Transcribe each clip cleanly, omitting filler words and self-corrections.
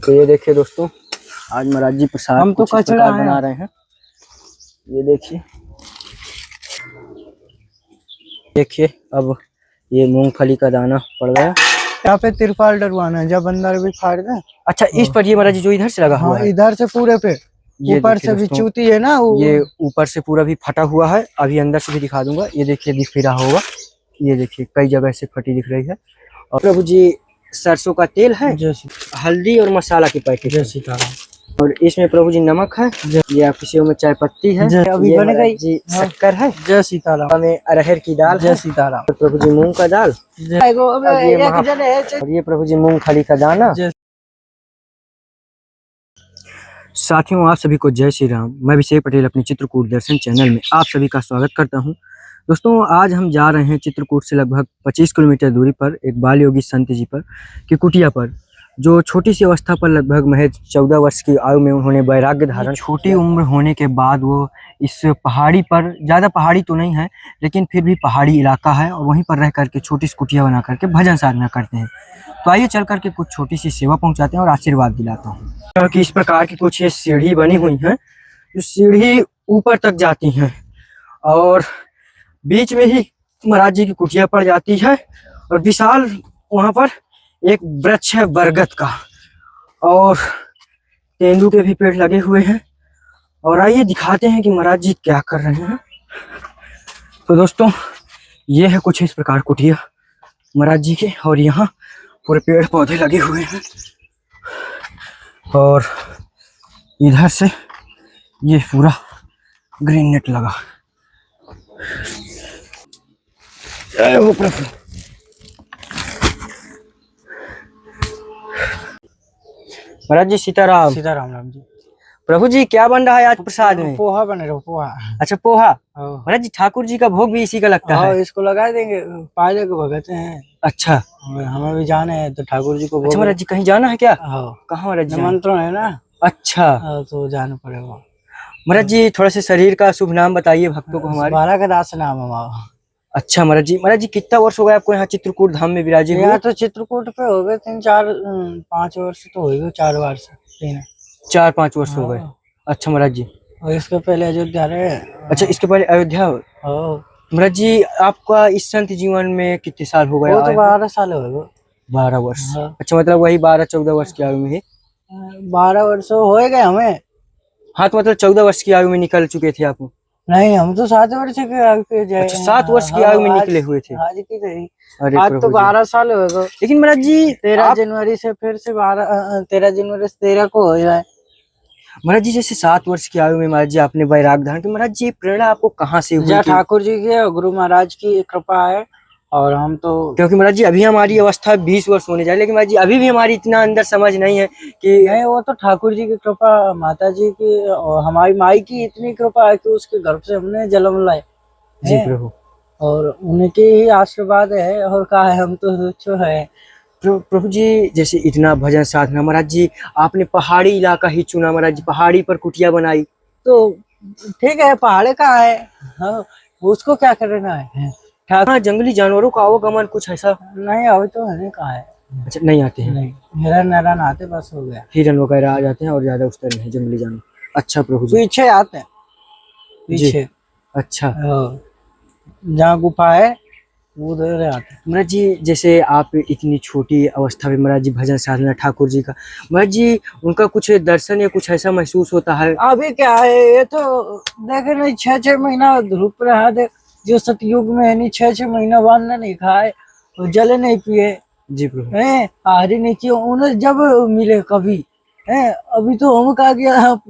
तो ये देखिए दोस्तों, आज महाराज जी प्रसाद हम तो कचरा बना रहे हैं। ये देखिए देखिए, अब ये मूंगफली का दाना पड़ गया। यहाँ पे तिरपाल डरवाना है, जब अंदर भी फाड़ दे। अच्छा, इस पर ये महाराज जी जो इधर से लगा हुआ है, इधर से पूरे पे ऊपर से भी चूती है ना, ये ऊपर से पूरा भी फटा हुआ है। अभी अंदर से भी दिखा दूंगा। ये देखिए, दिख भी रहा होगा। ये देखिए, कई जगह से फटी दिख रही है। और प्रभु जी सरसों का तेल है, हल्दी और मसाला की पैकेट, और इसमें प्रभु जी नमक है। ये आपकी में चाय पत्ती है, अभी बन गई जी शक्कर है। जय सीताराम। हमें अरहर की दाल, जय सीताराम। और प्रभु जी मूंग का दाल, और ये प्रभु जी मूंगफली का दाना। साथियों, आप सभी को जय श्री राम। मैं अभिषेक पटेल अपने चित्रकूट दर्शन चैनल में आप सभी का स्वागत करता हूं। दोस्तों, आज हम जा रहे हैं चित्रकूट से लगभग 25 किलोमीटर दूरी पर एक बाल योगी संत जी पर की कुटिया पर, जो छोटी सी अवस्था पर लगभग महज 14 वर्ष की आयु में उन्होंने वैराग्य धारण। छोटी उम्र होने के बाद वो इस पहाड़ी पर, ज़्यादा पहाड़ी तो नहीं है लेकिन फिर भी पहाड़ी इलाका है, और वहीं पर रह करके छोटी सी कुटिया बना करके भजन साधना करते हैं। तो आइए चल करके कुछ छोटी सी सेवा पहुंचाते हैं और आशीर्वाद दिलाता हूँ। क्योंकि इस प्रकार की कुछ ये सीढ़ी बनी हुई है, जो सीढ़ी ऊपर तक जाती हैं, और बीच में ही महाराज जी की कुटिया पड़ जाती है। और विशाल वहां पर एक वृक्ष है बरगद का, और तेंदू के भी पेड़ लगे हुए हैं। और आइए दिखाते हैं कि महाराज जी क्या कर रहे हैं। तो दोस्तों, ये है कुछ इस प्रकार कुटिया महाराज जी के, और यहाँ पूरे पेड़ पौधे लगे हुए हैं, और इधर से ये पूरा ग्रीन नेट लगा। जय हो प्रभु। महाराज जी सीताराम। सीताराम राम जी। प्रभु जी क्या बन रहा है आज प्रसाद में? पोहा बने रहो, पोहा। अच्छा, पोहा। महाराज जी ठाकुर जी का भोग भी इसी का लगता है? इसको लगा देंगे, पाले को भगते हैं। अच्छा, हमें भी जाना है तो ठाकुर जी को। अच्छा महाराज जी, कहीं जाना है क्या? कहाँ महाराज जी? निमंत्रण है ना। अच्छा, तो जाना पड़ेगा। महाराज जी थोड़ा सा शरीर का शुभ नाम बताइए भक्तों को हमारे। बारह का दास नाम हमारा। अच्छा महाराज जी कितना वर्ष हो गया आपको यहाँ चित्रकूट धाम में विराजे हुए? यहाँ तो चित्रकूट पे हो गए 3-4-5 वर्ष तो हो गए, 4 वर्ष 4-5 वर्ष हो गए। अच्छा महाराज जी, और इसके पहले अयोध्या रहे। अच्छा, इसके पहले अयोध्या। महाराज जी आपका इस संत जीवन में कितने साल हो गए? वो तो 12 साल हो गए। 12 वर्ष। अच्छा, मतलब वही 12-14 वर्ष की आयु में ही 12 वर्ष हो गए हमें। हाँ, तो मतलब 14 वर्ष की आयु में निकल चुके थे आप? नहीं, हम तो 7 वर्ष के आयु पे जाए। अच्छा, 7 वर्ष की आयु में निकले हुए थे। आज की नहीं, अरे आज तो 12 साल हो गए। लेकिन महाराज जी 13 जनवरी से फिर से 13 जनवरी से 13 को हो जाए। महाराज जी जैसे 7 वर्ष की आयु में महाराज जी आपने वैराग्य धारण, तो महाराज जी प्रेरणा आपको कहाँ से हुई? ठाकुर जी की, गुरु महाराज की कृपा है। और हम तो, क्योंकि महाराज जी अभी हमारी अवस्था 20 वर्ष होने जाए, लेकिन महाराज जी अभी भी हमारी इतना अंदर समझ नहीं है कि नहीं, वो तो ठाकुर जी की कृपा, माता जी की और हमारी माई की इतनी कृपा है कि उसके गर्भ से हमने जन्म लाए। जी प्रभु, और उनके ही आशीर्वाद है, और कहा है, हम तो जो है। प्रभु जी जैसे इतना भजन साधना, महाराज जी आपने पहाड़ी इलाका ही चुना, महाराज जी पहाड़ी पर कुटिया बनाई, तो ठीक है, पहाड़े का है। हाँ, उसको क्या करना है। हाँ, जंगली जानवरों का आवागमन कुछ ऐसा नहीं, अभी तो है कहा है। अच्छा, नहीं आते हैं? नहीं, हिरन आते, बस हो गया। हिरन वगैरह आ जाते हैं, और ज्यादा उस तरह नहीं जंगली जानवर। अच्छा प्रभु जी, पीछे आते हैं, पीछे। अच्छा, जहाँ गुफा है उधर आते हैं। महाराज जी जैसे आप इतनी छोटी अवस्था में महाराज जी भजन साधना ठाकुर जी का, महाराज जी उनका कुछ दर्शन या कुछ ऐसा महसूस होता है? अभी क्या है, ये तो देखे नहीं, 6-6 महीना धूप रहा दे, जो सतयुग में है नहीं, 6-6 महीना अन्न नहीं खाए और जल नहीं पिए। जी प्रभु, है आहारी नहीं किया उन्हें जब मिले कभी है। अभी तो हम कहा गया आप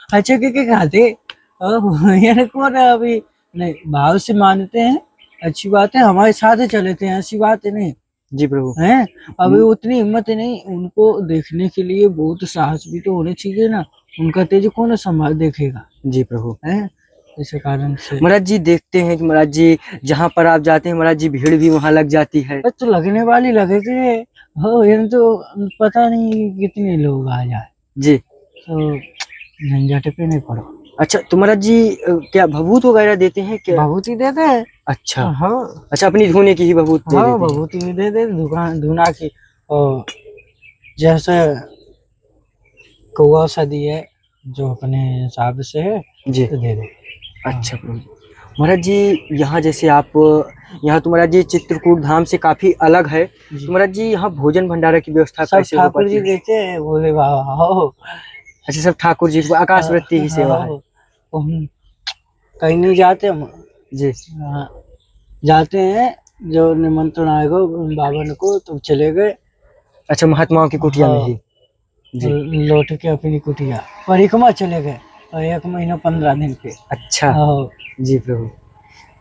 अच्छा के खाते कौन है अभी। नहीं, भाव से मानते हैं, अच्छी बात है, हमारे साथ चले थे, ऐसी बात है नहीं। जी प्रभु, हैं अभी उतनी हिम्मत नहीं, उनको देखने के लिए बहुत साहस भी तो होने चाहिए ना। उनका तेज कौन संभाल देखेगा। जी प्रभु, हैं इस कारण से महाराज जी देखते हैं कि महाराज जी जहाँ पर आप जाते हैं महाराज जी भीड़ भी वहाँ लग जाती है। तो लगने वाली लगे थे हो, ये तो पता नहीं कितने लोग आ जाए। जी, तो झंझट पे नहीं पड़ो। अच्छा, तो महाराज जी क्या भभूत वगैरह देते हैं क्या? भभूति देते हैं। अच्छा, हाँ, अच्छा, अपनी धोने की ही भभूत दे देते हैं? भभूति दे दे, दुकान धुना की। और जैसे कौआ सा दिए जो अपने हिसाब से है जी। तो दे दो। अच्छा प्रभु जी। महाराज जी यहाँ जैसे आप यहाँ तो महाराज जी चित्रकूट धाम से काफी अलग है, जी। तो महाराज जी यहाँ भोजन भंडारा की व्यवस्था सब कैसे हो ठाकुर पाती जी है? देते हैं, भोले बाबा हो। अच्छा, सब ठाकुर जी की आकाश वृत्ति की सेवा है। हम कहीं नहीं जाते हम। जी। हाँ, जाते हैं जो निमंत्रण आएगा बाबा को तो चले गए। अच्छा, महात्माओं की कुटिया में हाँ, ही। जी। लौट के अपनी कुटिया परिक्रमा चले गए और 1 महीना 15 दिन पे। अच्छा। हाँ, जी प्रभु।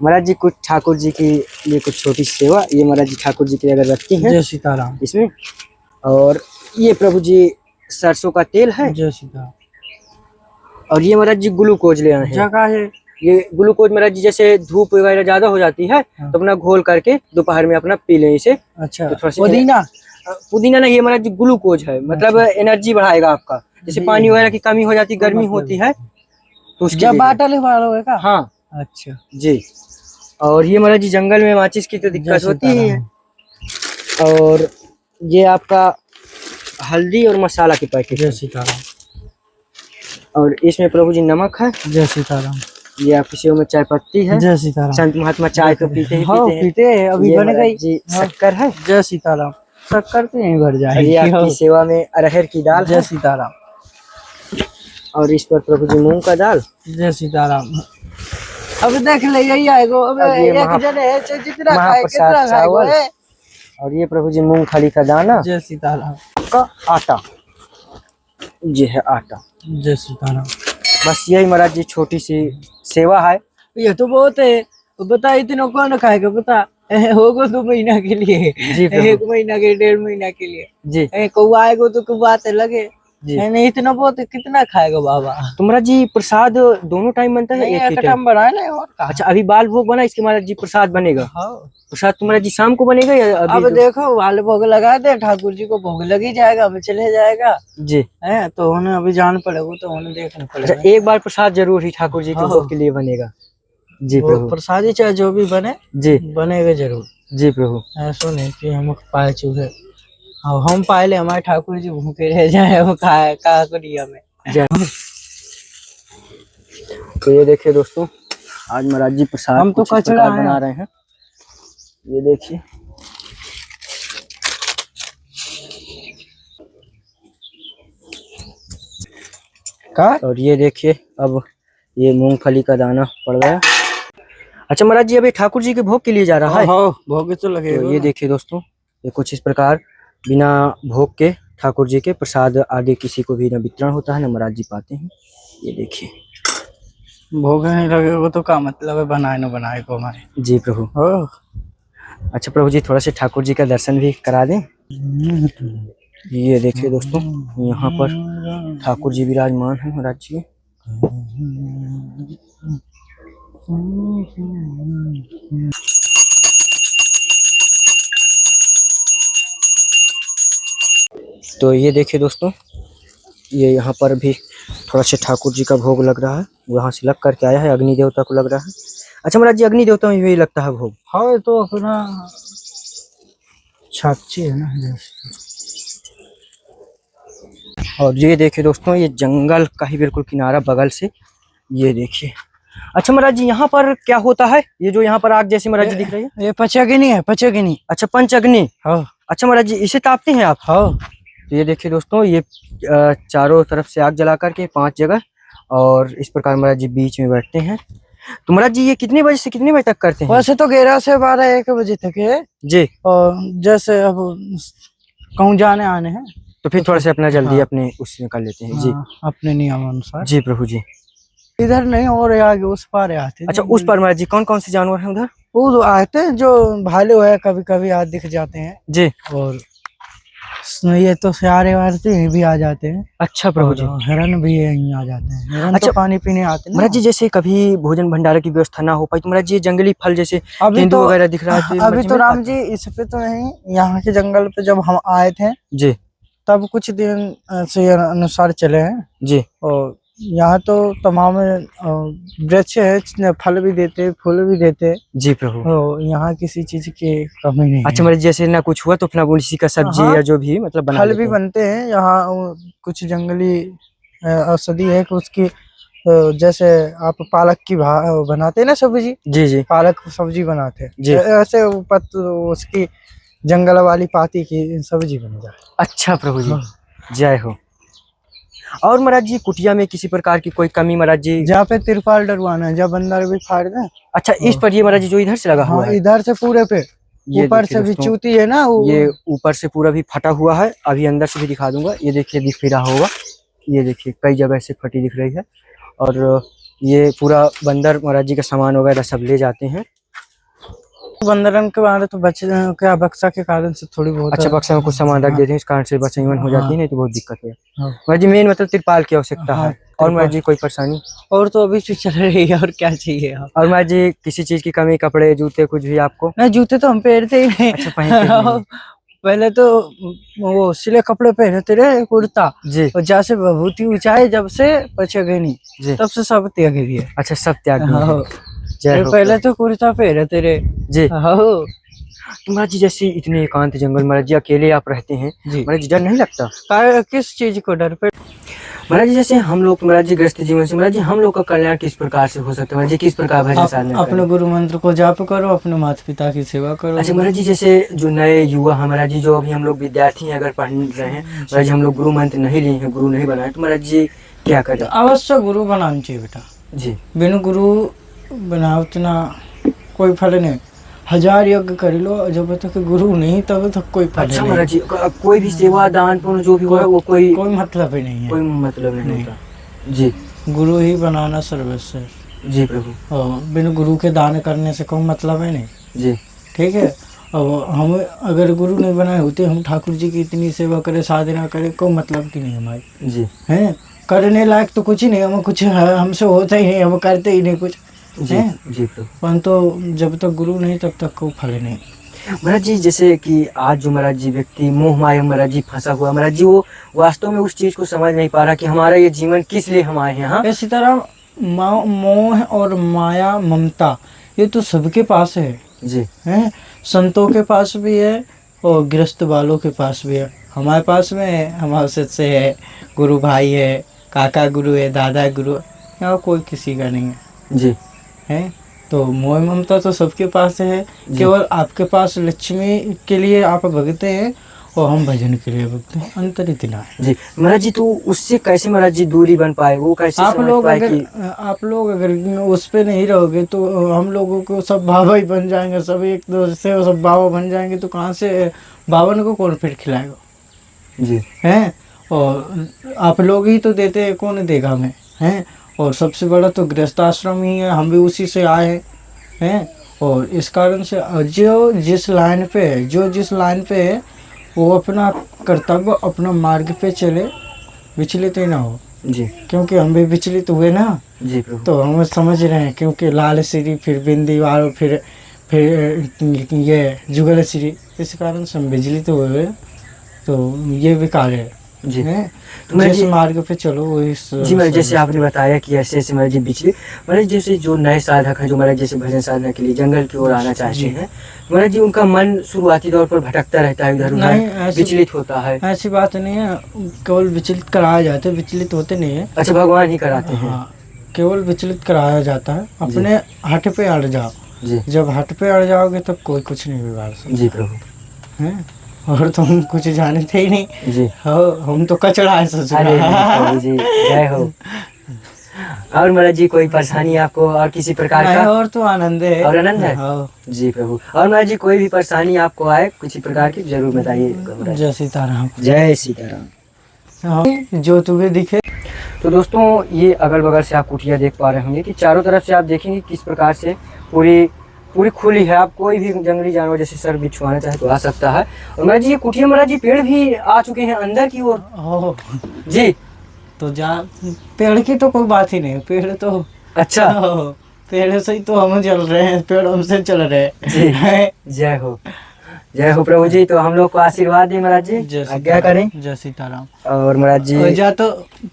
महाराज जी कुछ ठाकुर जी की ये कुछ छोटी सी सेवा, ये महाराज जी ठाकुर जी की अगर रखती हैं जय सीताराम। इसमें, और ये प्रभु जी सरसों का तेल है, जय सीताराम। और ये महाराज जी ग्लूकोज ले आए हैं। जगह है ये ग्लूकोज महाराज जी जैसे धूप वगैरह ज्यादा हो जाती है हाँ। तो अपना घोल करके दोपहर में अपना पी लें इसे। अच्छा, तो थोड़ा सा पुदीना पुदीना नहीं, ये महाराज जी ग्लूकोज है, मतलब एनर्जी बढ़ाएगा आपका। जैसे जी, पानी वगैरह की कमी हो जाती, गर्मी मतलब होती है तो उसके जब लिए। बाटल वालों का। हाँ अच्छा जी। और ये महाराज जी जंगल में माचिस की तो दिक्कत जय होती ही है। सीताराम। और ये आपका हल्दी और मसाला के पैकेट जय है। सीताराम। और इसमें प्रभु जी नमक है। जय सीताराम। ये आपकी सेव में चाय पत्ती है। जय सीताराम। संत महात्मा चाय तो पीते ही हाँ, पीते हैं। पीते हैं, अभी ये बन महाराज गई। जी हाँ। शक्कर है। जय सीताराम। शक्कर तो यहीं भर और जाएगी। ये आपकी सेवा में अरहर की दाल जय है। सीताराम। और इस पर प्रभु जी मूंग का दाल। जय सीताराम। अब देख ले यही आएगो। अब और ये एक जने है चाहे जितना खाए महाप्रसाद कितना खाएगो। चावल। और ये प्रभु जी मूंगफली का दाना जय सीताराम। का आटा। ये है आटा। जय सीताराम। बस यही महाराज जी छोटी सी सेवा है। ये तो बहुत है। बता इतना कौन खाएगा बता। होगो 2 महीना के लिए, जी प्रभु। 1 महीना के 1.5 महीना के लिए। जी कौआ आएगो तो कोई बात लगे। जी। नहीं इतना बहुत है, कितना खाएगा बाबा। तो महाराज जी प्रसाद दोनों टाइम बनता है नहीं एक ही एक टाइम? टाइम बनाए ना और का। अच्छा, अभी बाल भोग बना, इसके महाराज जी प्रसाद बनेगा। हाँ। प्रसाद तो महाराज जी शाम को बनेगा या अभी? अब देखो वाले भोग लगा दे, ठाकुर जी को भोग लग ही जाएगा, अब चले जाएगा। जी। है तो उन्हें अभी जान पड़ेगा, तो उन्हें देखना अच्छा, पड़ेगा। एक बार प्रसाद जरूर ही ठाकुर जी के हाँ। भोग के लिए बनेगा। जी वो प्रभु। प्रसादी चाहे जो भी बने, जी बनेगा जरूर। जी प्रभु। ऐसा नहीं कि हम पाए चूहे। अब हम पाए ले, हमारे ठाकुर जी भूखे रह जाए, वो खाए का करिए हमें। जय। तो ये देखिए दोस्तों, आज महाराज जी प्रसाद हम तो कुछ इस कचरा प्रकार है। बना रहे हैं। ये देखिए, का और ये देखिए अब ये मूंगफली का दाना पड़ गया। अच्छा महाराज जी, अभी ठाकुर जी के भोग के लिए जा रहा है। हाँ, भोग तो लगेगा तो ये ना। देखिए दोस्तों, ये कुछ इस प्रकार बिना भोग के ठाकुर जी के प्रसाद आदि किसी को भी न वितरण होता है न महाराज जी पाते हैं। ये देखिए। भोग नहीं लगेगा तो का मतलब है, बनाए न बनाए को हमारे। जी प्रभु। हो। अच्छा प्रभु जी, थोड़ा से ठाकुर जी का दर्शन भी करा दें। ये देखिए दोस्तों, यहाँ पर ठाकुर जी विराजमान हैं महाराज जी। तो ये देखिए दोस्तों, ये यहाँ पर भी थोड़ा से ठाकुर जी का भोग लग रहा है, वहाँ से लग करके आया है, अग्नि देवता को लग रहा है। अच्छा महाराज जी, अग्नि देवता में भी लगता है भोग? हाँ, तो अपना साक्षी है ना। और ये देखिए दोस्तों, ये जंगल का ही बिल्कुल किनारा बगल से, ये देखिए। अच्छा महाराज जी, यहाँ पर क्या होता है? ये जो यहाँ पर आग जैसी महाराज जी दिख रही है, ये पचअग्नि है, पचअग्नि। अच्छा पंच अग्नि। हाँ। अच्छा महाराज जी, इसे तापते हैं आप? हाँ। तो ये देखिए दोस्तों, ये चारों तरफ से आग जला करके 5 जगह, और इस प्रकार महाराज जी बीच में बैठते हैं। तो महाराज जी, ये कितने बजे से कितने बजे तक करते हैं? वैसे तो 11 से 12 1 बजे तक है। जी। और जैसे अब कहूँ जाने आने हैं तो फिर थोड़ा सा अपना जल्दी हाँ। अपने उसमें कर लेते हैं। जी हाँ, अपने नियम अनुसार। जी प्रभु जी। इधर नहीं, और आगे उस पार आते। अच्छा, उस पर महाराज जी कौन कौन से जानवर हैं उधर? वो आते हैं जो भालू है, कभी कभी आज दिख जाते हैं। जी। और ये तो सारे वारते ये भी आ जाते हैं। अच्छा प्रभु जी। हिरन भी यहीं आ जाते हैं। हिरन अच्छा, तो पानी पीने आते हैं महाराज जी, जैसे कभी भोजन भंडारा की व्यवस्था ना हो पाई तो महाराज जी, जंगली फल जैसे अभी तेंदू तो वगैरह दिख रहा है, तो अभी तो राम जी इस पे तो नहीं, यहाँ के जंगल पे जब हम आए थे जी तब कुछ दिन से अनुसार चले हैं। जी। और यहाँ तो तमाम वृक्ष है, फल भी देते, फूल भी देते। जी प्रभु। तो यहाँ किसी चीज की कमी नहीं अच्छा है। मतलब जैसे ना कुछ हुआ तो अपना उसी का सब्जी हाँ, या जो भी मतलब बना फल लेते भी हैं। बनते हैं यहाँ। कुछ जंगली औषधि है कि उसकी जैसे आप पालक की बनाते हैं ना सब्जी, जी जी पालक सब्जी बनाते हैं, जी। ऐसे उसकी जंगल वाली पाती की सब्जी बन जाए। अच्छा प्रभु जी, हाँ। जय हो। और महाराज जी कुटिया में किसी प्रकार की कोई कमी महाराज जी? जहाँ पे तिरपाल डरवाना है, जब बंदर भी फाड़ दे। अच्छा इस पर ये महाराज जी जो इधर से लगा हुआ हाँ, है, इधर से पूरे पे, ये ऊपर देखिए से भी दोस्तों, चूती है ना ये ऊपर से पूरा भी फटा हुआ है। अभी अंदर से भी दिखा दूंगा, ये देखिए दिख भी रहा होगा। ये देखिए कई जगह से फटी दिख रही है। और ये पूरा बंदर महाराज जी का सामान वगैरह सब ले जाते हैं। बंदरन के बारे तो बच्चे क्या बक्सा के कारण से थोड़ी बहुत। अच्छा बक्सा में कुछ सामान रख हाँ, देते हैं, इस कारण से बचैवन हो जाती है, हाँ, नहीं तो बहुत दिक्कत है। हाँ, महाराज जी मेन मतलब तिरपाल की आवश्यकता हाँ, है। और महाराज जी कोई परेशानी? और तो अभी से चल रही है, और क्या चाहिए आप? और महाराज जी किसी चीज की कमी, कपड़े जूते कुछ भी आपको? नहीं, जूते तो हम पहनते ही नहीं। अच्छा पहनते ही नहीं। पहले तो वो सिले कपड़े पहनते रहे, कुर्ता। जी और जैसे विभूति ऊंचाई जब से पचे गई नहीं, जी। तब से सब त्याग दिए। अच्छा सब त्याग दिए हैं। हाँ, जय हो। पहले तो कुर्ता पहनते रहे। जी। हाँ तो महाराज जी जैसे इतने एकांत जंगल महाराज जी अकेले आप रहते हैं, जी। महाराज जी डर नहीं लगता? किस चीज को डर पे? महाराज जी जैसे हम लोग महाराज जी ग्रस्त जीवन से महाराज जी हम लोग का कल्याण किस प्रकार से हो सकता है? महाराज जी किस प्रकार भजन साधना अपने करें? गुरु मंत्र को जाप करो, अपने माता पिता की सेवा करो। अच्छा महाराज जी जैसे जो नए युवा हैं महाराज जी, जो अभी हम लोग विद्यार्थी हैं, अगर पढ़ रहे हैं महाराज जी, हम लोग गुरु मंत्र नहीं लिए हैं, गुरु नहीं बनाए, तो महाराज जी क्या करें? अवश्य गुरु बनाना चाहिए बेटा। जी बिनु गुरु बनाओ उतना कोई फल नहीं। 1000 यज्ञ कर लो, जब तक गुरु नहीं तब तक कोई फल अच्छा नहीं। महाराज जी कोई भी सेवा दान पुण्य जो भी हो वो कोई मतलब ही नहीं है। कोई मतलब नहीं होता। जी गुरु ही बनाना सर्वस्व है। जी प्रभु। और बिनु गुरु के दान करने से कोई मतलब है नहीं। जी ठीक है। अब हम अगर गुरु नहीं बनाए होते, हम ठाकुर जी की इतनी सेवा करें, साधना करें, कोई मतलब की नहीं हमारी। जी हैं करने लायक तो कुछ ही नहीं, हम कुछ हमसे होता ही नहीं, हम करते ही नहीं कुछ। जी जी प्रभु। परंतु जब तक गुरु नहीं तब तक कोई फल नहीं। महाराज जी जैसे कि आज जो महाराज जी व्यक्ति मोह माया महाराज जी फंसा हुआ महाराज जी, वो वास्तव में उस चीज को समझ नहीं पा रहा कि हमारा ये जीवन किस लिए हम आए हैं। हाँ इसी तरह मोह और माया ममता ये तो सबके पास है। जी हैं संतों के पास भी है और गृहस्थ वालों के पास भी है। हमारे पास में है, हमारे से है, गुरु भाई है, काका गुरु है, दादा गुरु है, यहाँ कोई किसी का नहीं है। जी है तो मोह ममता तो सबके पास है। केवल आपके पास लक्ष्मी के लिए आप भगते हैं और हम भजन के लिए भगते हैं, अंतर इतना है। जी महाराज जी तो उससे कैसे महाराज जी दूरी बन पाए, वो कैसे आप समझ लोग पाए अगर कि आप लोग अगर उस पे नहीं रहोगे तो हम लोगों को सब बाबा ही बन जाएंगे, सब एक दूसरे से सब बाबा बन जाएंगे, तो कहाँ से बावन को कौन फिर खिलाएगा? जी हैं और आप लोग ही तो देते हैं, कौन देगा हमें? हैं और सबसे बड़ा तो गृहस्थ आश्रम ही है, हम भी उसी से आए हैं। और इस कारण से जो जिस लाइन पे है, जो जिस लाइन पे है, वो अपना कर्तव्य अपना मार्ग पे चले, विचलित ही ना हो। जी क्योंकि हम भी विचलित हुए ना, जी प्रभु। तो हम समझ रहे हैं। क्योंकि लाल श्री फिर बिंदी वाल फिर ये जुगल श्री, इस कारण से हम विचलित हुए। तो ये विकार है। जी हैं? तो मैं जिस जी मार्ग पे चलो वो इस जी महाराज जैसे आपने बताया कि ऐसे ऐसे महाराज जी बिछले महाराज जैसे जो नए साधक हैं, जो महाराज जैसे भजन साधना के लिए जंगल की ओर आना चाहते हैं महाराज जी, उनका मन शुरुआती तौर पर भटकता रहता है, इधर नहीं, उधर ऐसी विचलित होता है। ऐसी बात नहीं है। केवल विचलित कराया जाता है, विचलित होते नहीं है। अच्छा भगवान ही कराते हैं। हाँ, केवल विचलित कराया जाता है। अपने हट पे अड़ जाओ। जी जब हट पे अड़ जाओगे तब कोई कुछ नहीं बिगाड़ सकता। जी प्रभु। हैं और तुम कुछ जानते ही नहीं जी हो, हम तो कचड़ा है ससुरा। अरे नहीं प्रभु जी, जय हो। और महाराज जी कोई परेशानी आपको और किसी प्रकार नहीं, का? और तो आनंद है। और आनंद है। हाँ। जी प्रभु। और महाराज जी कोई भी परेशानी आपको आए किसी प्रकार की जरूर बताइए। जय सीताराम। जय सीताराम। हाँ, जो तुम्हें दिखे। तो दोस्तों ये अगल बगल से आप कुटिया देख पा रहे होंगे कि चारों तरफ से आप देखेंगे किस प्रकार से पूरी खुली है। आप कोई भी जंगली जानवर जैसे सर बिच्छू आना चाहे तो आ सकता है। और महाराज जी ये कुटिया महाराज जी पेड़ भी आ चुके हैं अंदर की ओर। हो जी तो जा पेड़ की तो कोई बात ही नहीं, पेड़ तो अच्छा पेड़ से ही तो हम चल रहे हैं, पेड़ हमसे चल रहे जी हैं। जय हो। जय हो प्रभु जी। तो हम लोग को आशीर्वाद दें महाराज जी, आज्ञा करें। जय सीताराम। और महाराज जी और जा तो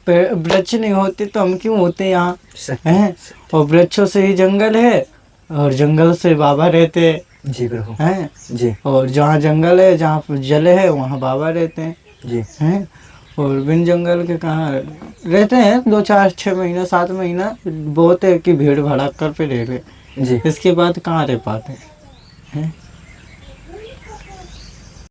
वृक्ष नहीं होते तो हम क्यों होते यहाँ हैं। और वृक्षों से ही जंगल है और जंगल से बाबा रहते जी प्रभु हैं जी और जहाँ जंगल है जहाँ जल है वहाँ बाबा रहते हैं जी हैं। और बिन जंगल के कहाँ रहते हैं 2 4 6 महीना 7 महीना बहुत है कि भीड़ भड़ाक कर पे रह रहे, जी। इसके बाद कहाँ रह पाते हैं।